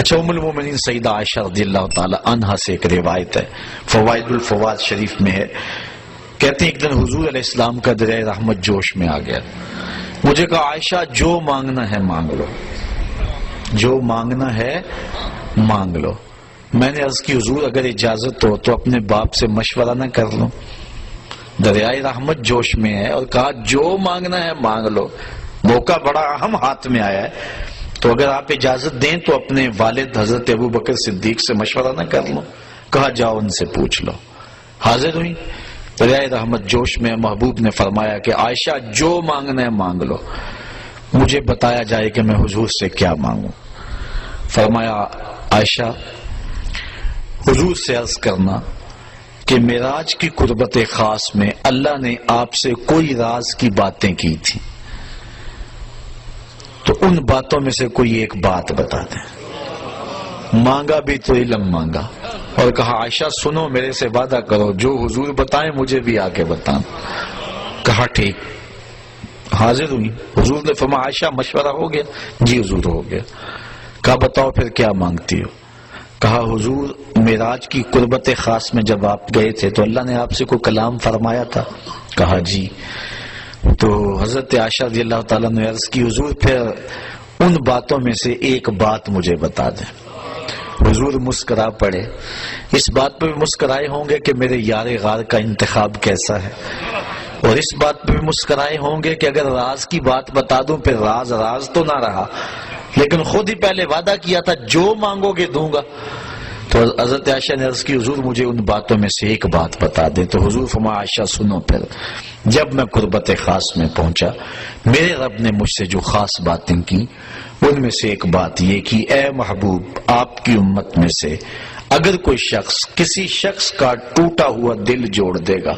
اچھا، ام المومنین سیدہ عائشہ رضی اللہ تعالی عنہا سے ایک روایت ہے، فوائد الفوائد شریف میں ہے، کہتے ہیں ایک دن حضور علیہ السلام کا دریائے رحمت جوش میں آ گیا، مجھے کہا عائشہ جو مانگنا ہے مانگ لو، جو مانگنا ہے مانگ لو۔ میں نے عرض کی حضور اگر اجازت ہو تو اپنے باپ سے مشورہ نہ کر لوں، دریائے رحمت جوش میں ہے اور کہا جو مانگنا ہے مانگ لو، موقع بڑا اہم ہاتھ میں آیا ہے، تو اگر آپ اجازت دیں تو اپنے والد حضرت ابو بکر صدیق سے مشورہ نہ کر لوں؟ کہا جاؤ ان سے پوچھ لو۔ حاضر ہوئی دریائے رحمت جوش میں، محبوب نے فرمایا کہ عائشہ جو مانگنا ہے مانگ لو، مجھے بتایا جائے کہ میں حضور سے کیا مانگوں۔ فرمایا عائشہ حضور سے عرض کرنا کہ معراج کی قربت خاص میں اللہ نے آپ سے کوئی راز کی باتیں کی تھی، تو ان باتوں میں سے کوئی ایک بات بتا دیں۔ مانگا بھی تو علم مانگا اور کہا عائشہ سنو، میرے سے وعدہ کرو جو حضور بتائیں مجھے بھی آ کے بتانا۔ کہا ٹھیک۔ حاضر ہوئی، حضور نے فرمایا عائشہ مشورہ ہو گیا؟ جی حضور ہو گیا۔ کہا بتاؤ پھر کیا مانگتی ہو؟ کہا حضور معراج کی قربت خاص میں جب آپ گئے تھے تو اللہ نے آپ سے کوئی کلام فرمایا تھا؟ کہا جی۔ تو حضرت عائشہ رضی اللہ تعالیٰ نے عرض کی حضور پھر ان باتوں میں سے ایک بات مجھے بتا دیں۔ حضور مسکرا پڑے، اس بات پہ بھی مسکرائے ہوں گے کہ میرے یار غار کا انتخاب کیسا ہے، اور اس بات پہ بھی مسکرائے ہوں گے کہ اگر راز کی بات بتا دوں پھر راز راز تو نہ رہا، لیکن خود ہی پہلے وعدہ کیا تھا جو مانگو گے دوں گا۔ تو حضرت عائشہ نے عرض کی حضور مجھے ان باتوں میں سے ایک بات بتا دیں۔ تو حضور فرمایا عائشہ سنو، پھر جب میں قربت خاص میں پہنچا میرے رب نے مجھ سے جو خاص باتیں کی ان میں سے ایک بات یہ کی، اے محبوب آپ کی امت میں سے اگر کوئی شخص کسی شخص کا ٹوٹا ہوا دل جوڑ دے گا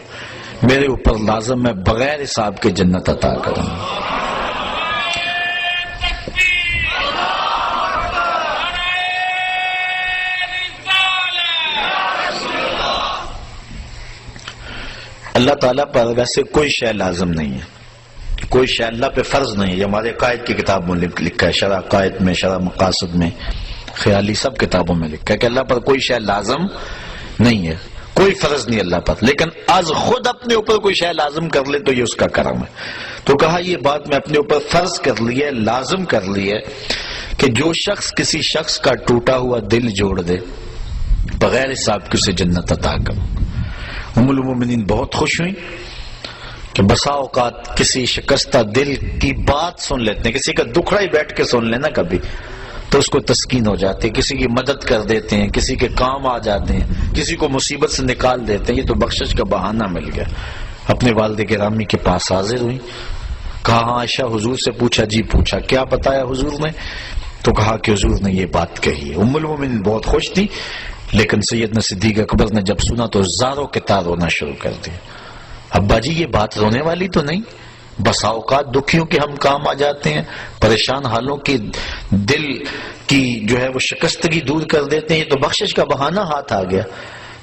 میرے اوپر لازم میں بغیر حساب کے جنت عطا کروں گا۔ اللہ تعالیٰ پر ویسے کوئی شے لازم نہیں ہے، کوئی شے اللہ پہ فرض نہیں ہے، یہ ہمارے قائد کی کتاب میں لکھا ہے، شرح قائد میں، شرح مقاصد میں، خیالی سب کتابوں میں لکھا ہے کہ اللہ پر کوئی شے لازم نہیں ہے، کوئی فرض نہیں اللہ پر، لیکن از خود اپنے اوپر کوئی شے لازم کر لے تو یہ اس کا کرم ہے۔ تو کہا یہ بات میں اپنے اوپر فرض کر لی ہے، لازم کر لی ہے کہ جو شخص کسی شخص کا ٹوٹا ہوا دل جوڑ دے بغیر حساب کے اسے جنت عطا کروں۔ ام المومنین بہت خوش ہوئی کہ بسا اوقات کسی شکستہ دل کی بات سن لیتے ہیں، کسی کا دکھڑا ہی بیٹھ کے سن لینا کبھی تو اس کو تسکین ہو جاتی ہے، کسی کی مدد کر دیتے ہیں، کسی کے کام آ جاتے ہیں، کسی کو مصیبت سے نکال دیتے ہیں، یہ تو بخشش کا بہانہ مل گیا۔ اپنے والد گرامی کے پاس حاضر ہوئی، کہا ہاں عائشہ حضور سے پوچھا؟ جی پوچھا۔ کیا بتایا حضور نے؟ تو کہا کہ حضور نے یہ بات کہی ہے۔ ام المومنین بہت خوش تھی، لیکن سیدنا صدیق اکبر نے جب سنا تو زاروں کے تار رونا شروع کر دیا۔ ابا جی یہ بات رونے والی تو نہیں، بسا اوقات دکھیوں کے ہم کام آ جاتے ہیں، پریشان حالوں کی دل کی جو ہے وہ شکستگی دور کر دیتے ہیں، یہ تو بخشش کا بہانہ ہاتھ آ گیا۔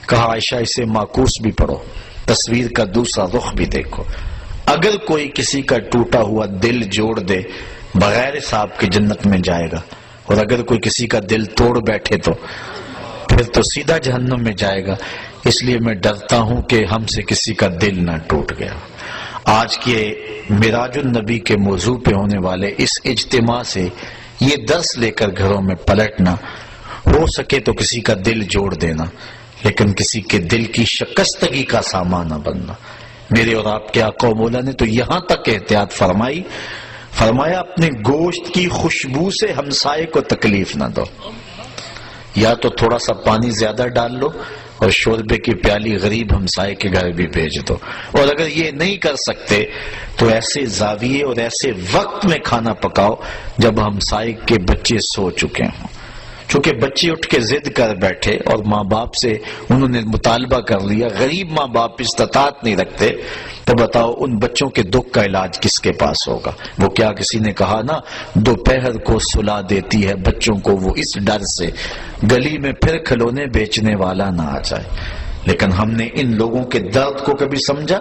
کہا عائشہ اسے معکوس بھی پڑھو، تصویر کا دوسرا رخ بھی دیکھو، اگر کوئی کسی کا ٹوٹا ہوا دل جوڑ دے بغیر حساب کے جنت میں جائے گا، اور اگر کوئی کسی کا دل توڑ بیٹھے تو پھر تو سیدھا جہنم میں جائے گا۔ اس لیے میں ڈرتا ہوں کہ ہم سے کسی کا دل نہ ٹوٹ گیا۔ آج کے معراج النبی کے موضوع پہ ہونے والے اس اجتماع سے یہ درس لے کر گھروں میں پلٹنا، ہو سکے تو کسی کا دل جوڑ دینا، لیکن کسی کے دل کی شکستگی کا سامان نہ بننا۔ میرے اور آپ کے آقا و مولا نے تو یہاں تک احتیاط فرمائی، فرمایا اپنے گوشت کی خوشبو سے ہمسائے کو تکلیف نہ دو، یا تو تھوڑا سا پانی زیادہ ڈال لو اور شوربے کی پیالی غریب ہمسائے کے گھر بھی بھیج دو، اور اگر یہ نہیں کر سکتے تو ایسے زاویے اور ایسے وقت میں کھانا پکاؤ جب ہمسائے کے بچے سو چکے ہوں۔ چونکہ بچے اٹھ کے ضد کر بیٹھے اور ماں باپ سے انہوں نے مطالبہ کر لیا، غریب ماں باپ استطاعت نہیں رکھتے، تو بتاؤ ان بچوں کے دکھ کا علاج کس کے پاس ہوگا؟ وہ کیا کسی نے کہا نا دوپہر کو سلا دیتی ہے بچوں کو وہ اس ڈر سے گلی میں پھر کھلونے بیچنے والا نہ آ جائے۔ لیکن ہم نے ان لوگوں کے درد کو کبھی سمجھا؟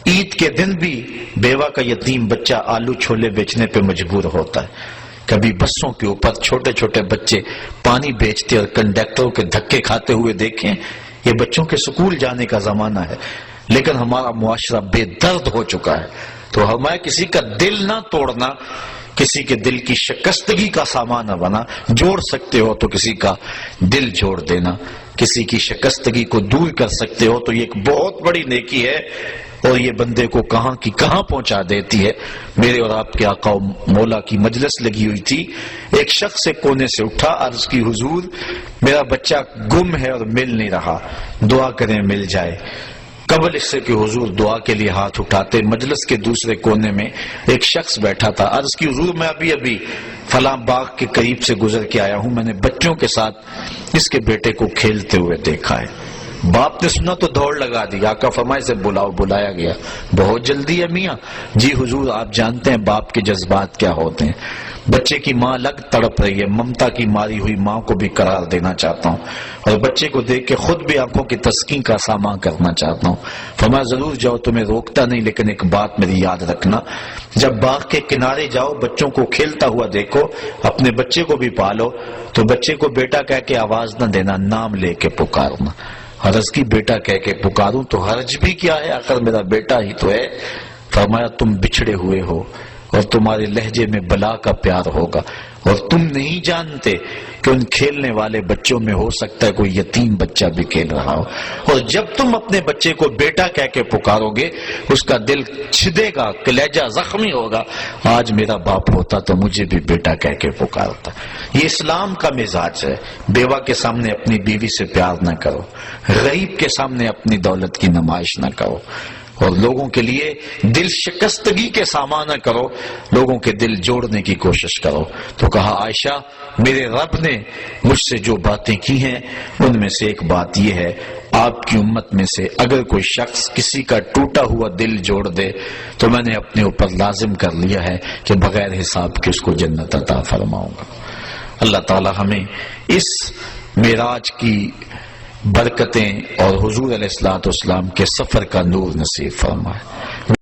عید کے دن بھی بیوہ کا یتیم بچہ آلو چھولے بیچنے پہ مجبور ہوتا ہے کبھی بسوں کے اوپر چھوٹے چھوٹے بچے پانی بیچتے اور کنڈکٹروں کے دھکے کھاتے ہوئے دیکھیں. یہ بچوں کے سکول جانے کا زمانہ ہے، لیکن ہمارا معاشرہ بے درد ہو چکا ہے. تو ہمیں کسی کا دل نہ توڑنا، کسی کے دل کی شکستگی کا سامان نہ بنا. جوڑ سکتے ہو تو کسی کا دل جوڑ دینا، کسی کی شکستگی کو دور کر سکتے ہو تو یہ ایک بہت بڑی نیکی ہے، اور یہ بندے کو کہاں کی کہاں پہنچا دیتی ہے. میرے اور آپ کے آقا و مولا کی مجلس لگی ہوئی تھی. ایک شخص سے کونے سے اٹھا، عرض کی حضور میرا بچہ گم ہے اور مل نہیں رہا، دعا کریں مل جائے. قبل اس سے کہ حضور دعا کے لیے ہاتھ اٹھاتے، مجلس کے دوسرے کونے میں ایک شخص بیٹھا تھا. عرض کی حضور میں ابھی فلاں باغ کے قریب سے گزر کے آیا ہوں، میں نے بچوں کے ساتھ اس کے بیٹے کو کھیلتے ہوئے دیکھا ہے. باپ نے سنا تو دوڑ لگا دی. آقا فرمائے سے بلاؤ. بلایا گیا. بہت جلدی ہے میاں. جی حضور آپ جانتے ہیں باپ کے جذبات کیا ہوتے ہیں. بچے کی ماں الگ تڑپ رہی ہے، ممتا کی ماری ہوئی ماں کو بھی قرار دینا چاہتا ہوں، اور بچے کو دیکھ کے خود بھی آنکھوں کی تسکین کا سامان کرنا چاہتا ہوں. فرمایا ضرور جاؤ، تمہیں روکتا نہیں، لیکن ایک بات میری یاد رکھنا، جب باغ کے کنارے جاؤ بچوں کو کھیلتا ہوا دیکھو، اپنے بچے کو بھی پالو تو بچے کو بیٹا کہہ کے آواز نہ دینا، نام لے کے پکارنا. حرض کی بیٹا کہہ کے پکاروں تو حرج بھی کیا ہے، آخر میرا بیٹا ہی تو ہے. فرمایا تم بچھڑے ہوئے ہو اور تمہارے لہجے میں بلا کا پیار ہوگا، اور تم نہیں جانتے کہ ان کھیلنے والے بچوں میں ہو سکتا ہے کوئی یتیم بچہ بھی کھیل رہا ہو. اور جب تم اپنے بچے کو بیٹا کہہ کے پکارو گے اس کا دل چھدے گا، کلیجہ زخمی ہوگا. آج میرا باپ ہوتا تو مجھے بھی بیٹا کہہ کے پکارتا. یہ اسلام کا مزاج ہے. بیوہ کے سامنے اپنی بیوی سے پیار نہ کرو، غریب کے سامنے اپنی دولت کی نمائش نہ کرو، اور لوگوں کے لیے دل شکستگی کے سامان نہ کرو، لوگوں کے دل جوڑنے کی کوشش کرو. تو کہا عائشہ میرے رب نے مجھ سے جو باتیں کی ہیں ان میں سے ایک بات یہ ہے، آپ کی امت میں سے اگر کوئی شخص کسی کا ٹوٹا ہوا دل جوڑ دے تو میں نے اپنے اوپر لازم کر لیا ہے کہ بغیر حساب کے اس کو جنت عطا فرماؤں گا. اللہ تعالی ہمیں اس معراج کی برکتیں اور حضور علیہ الصلوۃ والسلام کے سفر کا نور نصیب فرمائے.